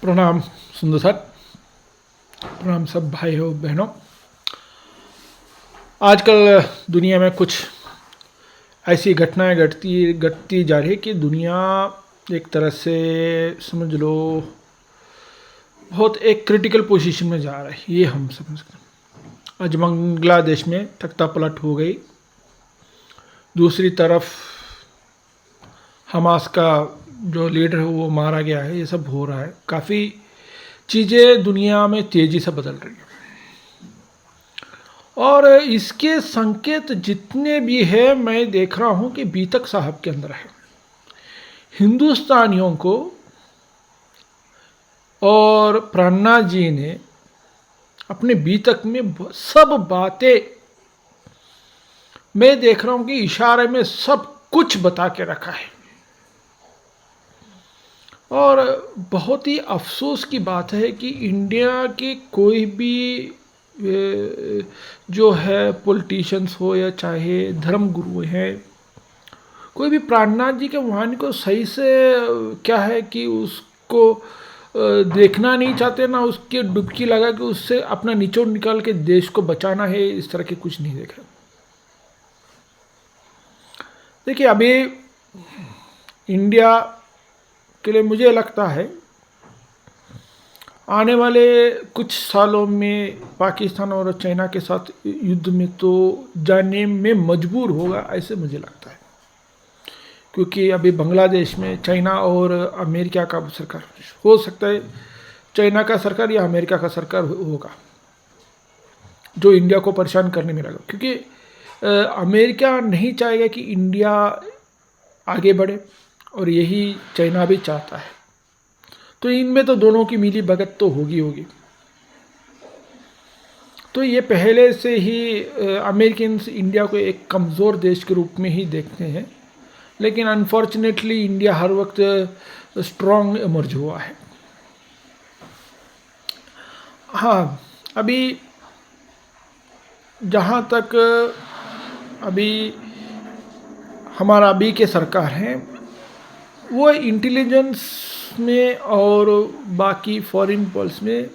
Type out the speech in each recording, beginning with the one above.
प्रणाम सुंदर सर। प्रणाम सब भाई हो बहनों। आजकल दुनिया में कुछ ऐसी घटनाएं घटती जा रही है कि दुनिया एक तरह से समझ लो बहुत एक क्रिटिकल पोजीशन में जा रहा है, ये हम समझ सकते हैं। आज बांग्लादेश में तख्ता पलट हो गई, दूसरी तरफ हमास का जो लीडर है वो मारा गया है, ये सब हो रहा है। काफ़ी चीज़ें दुनिया में तेज़ी से बदल रही हैं और इसके संकेत जितने भी है मैं देख रहा हूँ कि बीतक साहब के अंदर है। हिंदुस्तानियों को और प्राणनाथ जी ने अपने बीतक में सब बातें मैं देख रहा हूँ कि इशारे में सब कुछ बता के रखा है। और बहुत ही अफसोस की बात है कि इंडिया के कोई भी जो है पॉलिटिशियंस हो या चाहे धर्म गुरु हैं, कोई भी प्राणनाथ जी के वाणी को सही से क्या है कि उसको देखना नहीं चाहते, ना उसके डुबकी लगा कि उससे अपना निचोड़ निकाल के देश को बचाना है, इस तरह के कुछ नहीं देख रहे। देखिए अभी इंडिया के लिए मुझे लगता है आने वाले कुछ सालों में पाकिस्तान और चाइना के साथ युद्ध में तो जाने में मजबूर होगा, ऐसे मुझे लगता है। क्योंकि अभी बांग्लादेश में चाइना और अमेरिका का सरकार हो सकता है, चाइना का सरकार या अमेरिका का सरकार होगा जो इंडिया को परेशान करने में लगा। क्योंकि अमेरिका नहीं चाहेगा कि इंडिया आगे बढ़े और यही चाइना भी चाहता है, तो इनमें तो दोनों की मिली भगत तो होगी। तो ये पहले से ही अमेरिकन इंडिया को एक कमज़ोर देश के रूप में ही देखते हैं, लेकिन अनफॉर्चुनेटली इंडिया हर वक्त स्ट्रॉन्ग इमर्ज हुआ है। हाँ, अभी जहाँ तक अभी हमारा अभी के सरकार हैं वो इंटेलिजेंस में और बाकी फॉरेन पॉलिसी में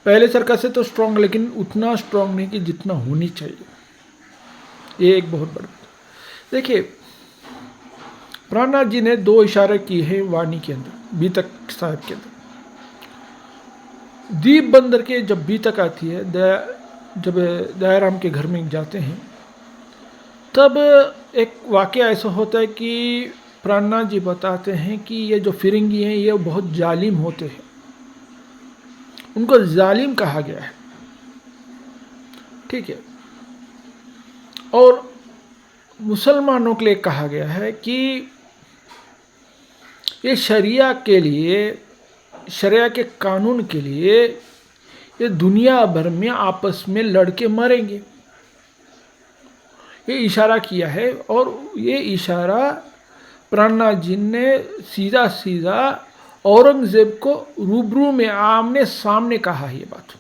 पहले सरकार से तो स्ट्रॉन्ग, लेकिन उतना स्ट्रॉन्ग नहीं कि जितना होनी चाहिए। ये एक बहुत बड़ा देखिए, प्राणनाथ जी ने 2 इशारे किए हैं वाणी के अंदर, बीतक साहब के अंदर। दीप बंदर के जब बीतक आती है, जब दयाराम के घर में जाते हैं, तब एक वाक़या ऐसा होता है कि प्राणनाथ जी बताते हैं कि ये जो फिरंगी हैं ये बहुत जालिम होते हैं, उनको जालिम कहा गया है, ठीक है। और मुसलमानों के लिए कहा गया है कि ये शरिया के लिए, शरिया के कानून के लिए ये दुनिया भर में आपस में लड़के मरेंगे, ये इशारा किया है। और ये इशारा प्राणनाथ जी ने सीधा सीधा औरंगजेब को रूबरू में आमने सामने कहा ये बात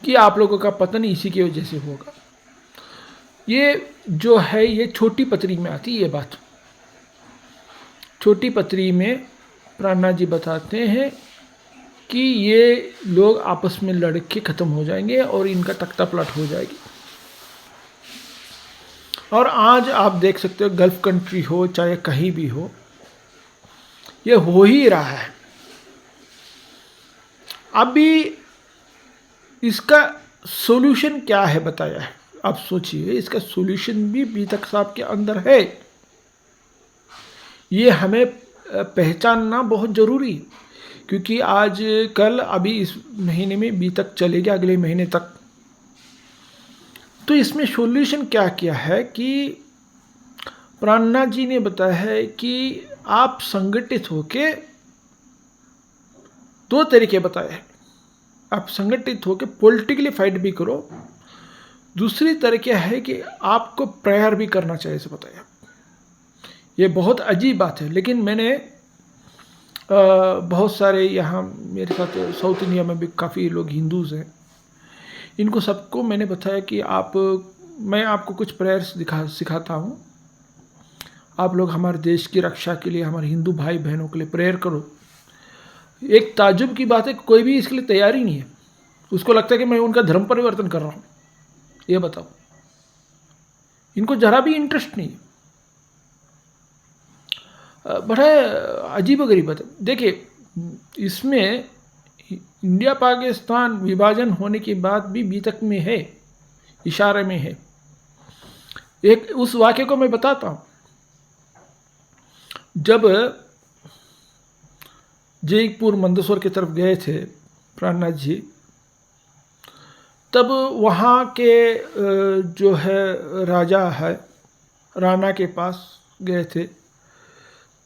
कि आप लोगों का पतन इसी की वजह से होगा। ये जो है ये छोटी पत्री में आती है ये बात। छोटी पत्री में प्राणनाथ जी बताते हैं कि ये लोग आपस में लड़ के ख़त्म हो जाएंगे और इनका तख्ता पलट हो जाएगी। और आज आप देख सकते हो गल्फ कंट्री हो चाहे कहीं भी हो, ये हो ही रहा है। अभी इसका सॉल्यूशन क्या है बताया है, आप सोचिए। इसका सॉल्यूशन भी बीतक साहब के अंदर है, ये हमें पहचानना बहुत ज़रूरी है। क्योंकि आज कल अभी इस महीने में बीतक चलेगा, अगले महीने तक। तो इसमें सॉल्यूशन क्या किया है कि प्राणनाथ जी ने बताया है कि आप संगठित होके 2 तरीके बताए हैं। आप संगठित होके पॉलिटिकली फाइट भी करो, दूसरी तरीका है कि आपको प्रेयर भी करना चाहिए, से बताया। ये बहुत अजीब बात है, लेकिन मैंने बहुत सारे यहाँ मेरे साथ साउथ इंडिया में भी काफ़ी लोग हिंदूज़ हैं, इनको सबको मैंने बताया कि मैं आपको कुछ प्रेयर्स सिखाता हूँ, आप लोग हमारे देश की रक्षा के लिए, हमारे हिंदू भाई बहनों के लिए प्रेयर करो। एक ताज्जुब की बात है, कोई भी इसके लिए तैयार ही नहीं है। उसको लगता है कि मैं उनका धर्म परिवर्तन कर रहा हूँ। ये बताओ, इनको जरा भी इंटरेस्ट नहीं है। बड़ा अजीब गरीब बात है। देखिए, इसमें इंडिया पाकिस्तान विभाजन होने के बाद भी बीतक में है, इशारे में है। एक उस वाक्य को मैं बताता हूँ। जब जयपुर मंदसौर की तरफ गए थे प्राणनाथ जी, तब वहाँ के जो है राजा है, राणा के पास गए थे,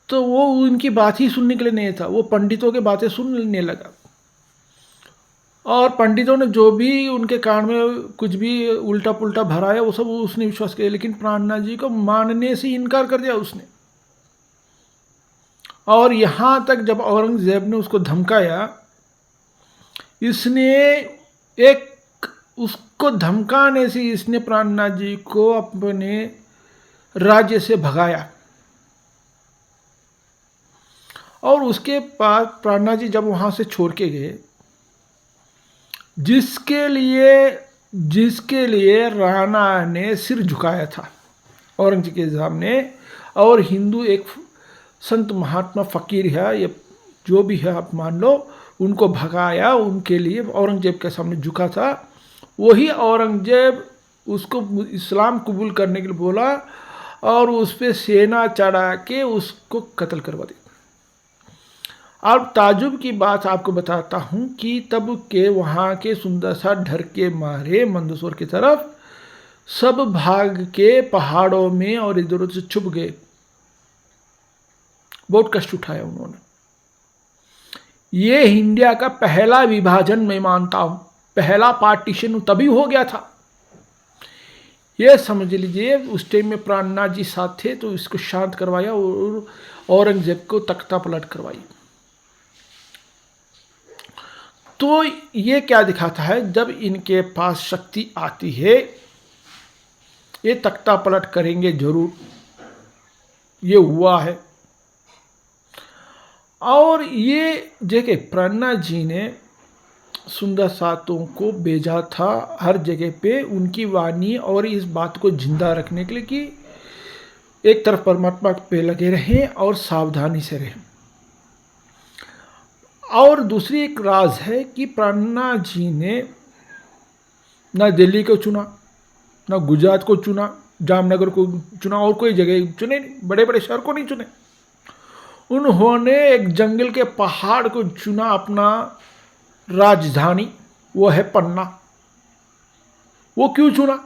तो वो उनकी बात ही सुनने के लिए नहीं था, वो पंडितों की बातें सुनने लगा। और पंडितों ने जो भी उनके कान में कुछ भी उल्टा पुल्टा भराया वो सब उसने विश्वास किया, लेकिन प्राणनाथ जी को मानने से इनकार कर दिया उसने। और यहाँ तक जब औरंगजेब ने उसको धमकाया, इसने उसको धमकाने से इसने प्राणनाथ जी को अपने राज्य से भगाया। और उसके बाद प्राणनाथ जी जब वहाँ से छोड़ के गए, जिसके लिए राणा ने सिर झुकाया था औरंगजेब के सामने, और हिंदू एक संत महात्मा फकीर है, ये जो भी है आप मान लो, उनको भगाया, उनके लिए औरंगजेब के सामने झुका था, वही औरंगजेब उसको इस्लाम कबूल करने के लिए बोला और उस पर सेना चढ़ा के उसको कत्ल करवा दिया। अब ताजुब की बात आपको बताता हूँ कि तब के वहाँ के सुंदर सा डर के मारे मंदसौर की तरफ सब भाग के पहाड़ों में और इधर उधर से छुप गए। बहुत कष्ट उठाया उन्होंने। ये इंडिया का पहला विभाजन मैं मानता हूँ, पहला पार्टीशन तभी हो गया था। ये समझ लीजिए, उस टाइम में प्राणनाथ जी साथ थे तो इसको शांत करवाया और औरंगजेब को तख्ता पलट करवाई। तो ये क्या दिखाता है, जब इनके पास शक्ति आती है ये तख्ता पलट करेंगे जरूर, ये हुआ है। और ये देखिए, प्राणनाथ जी ने सुंदर सातों को भेजा था हर जगह पे उनकी वाणी और इस बात को जिंदा रखने के लिए कि एक तरफ परमात्मा पे लगे रहें और सावधानी से रहें। और दूसरी एक राज है कि प्राणनाथ जी ने ना दिल्ली को चुना, ना गुजरात को चुना, जामनगर को चुना, और कोई जगह चुने नहीं, बड़े बड़े शहर को नहीं चुने। उन्होंने एक जंगल के पहाड़ को चुना अपना राजधानी, वो है पन्ना। वो क्यों चुना?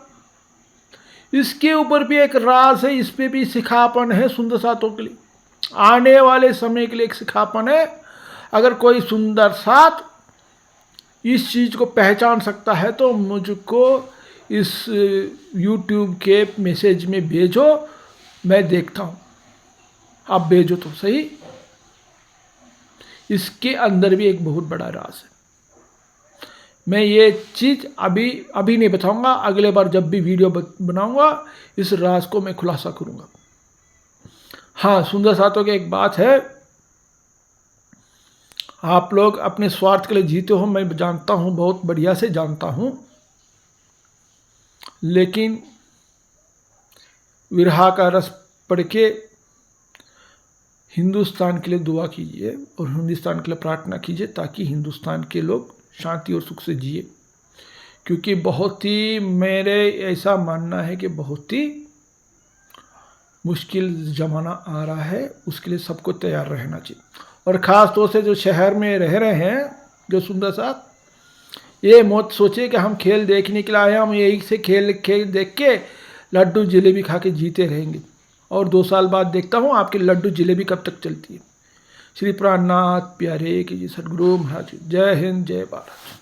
इसके ऊपर भी एक राज है, इस पे भी सिखापन है सुंदर सातों के लिए, आने वाले समय के लिए एक सिखापन है। अगर कोई सुंदर सात इस चीज़ को पहचान सकता है तो मुझको इस YouTube के मैसेज में भेजो, मैं देखता हूँ। आप भेजो तो सही। इसके अंदर भी एक बहुत बड़ा राज है। मैं ये चीज़ अभी नहीं बताऊंगा, अगले बार जब भी वीडियो बनाऊंगा इस राज को मैं खुलासा करूंगा। हाँ, सुंदर सातों की एक बात है, आप लोग अपने स्वार्थ के लिए जीते हो, मैं जानता हूँ, बहुत बढ़िया से जानता हूँ, लेकिन विरहा का रस पढ़ के हिंदुस्तान के लिए दुआ कीजिए और हिंदुस्तान के लिए प्रार्थना कीजिए ताकि हिंदुस्तान के लोग शांति और सुख से जिए। क्योंकि बहुत ही, मेरे ऐसा मानना है कि बहुत ही मुश्किल ज़माना आ रहा है, उसके लिए सबको तैयार रहना चाहिए। और ख़ास तौर से जो शहर में रह रहे हैं, जो सुंदर साथ, ये मत सोचे कि हम खेल देखने के लिए आए, हम यही से खेल देख के लड्डू जलेबी खा के जीते रहेंगे और 2 साल बाद देखता हूँ आपकी लड्डू जलेबी कब तक चलती है। श्री प्राणनाथ प्यारे की जी, सदगुरु महाराज, जय हिंद, जय भारत।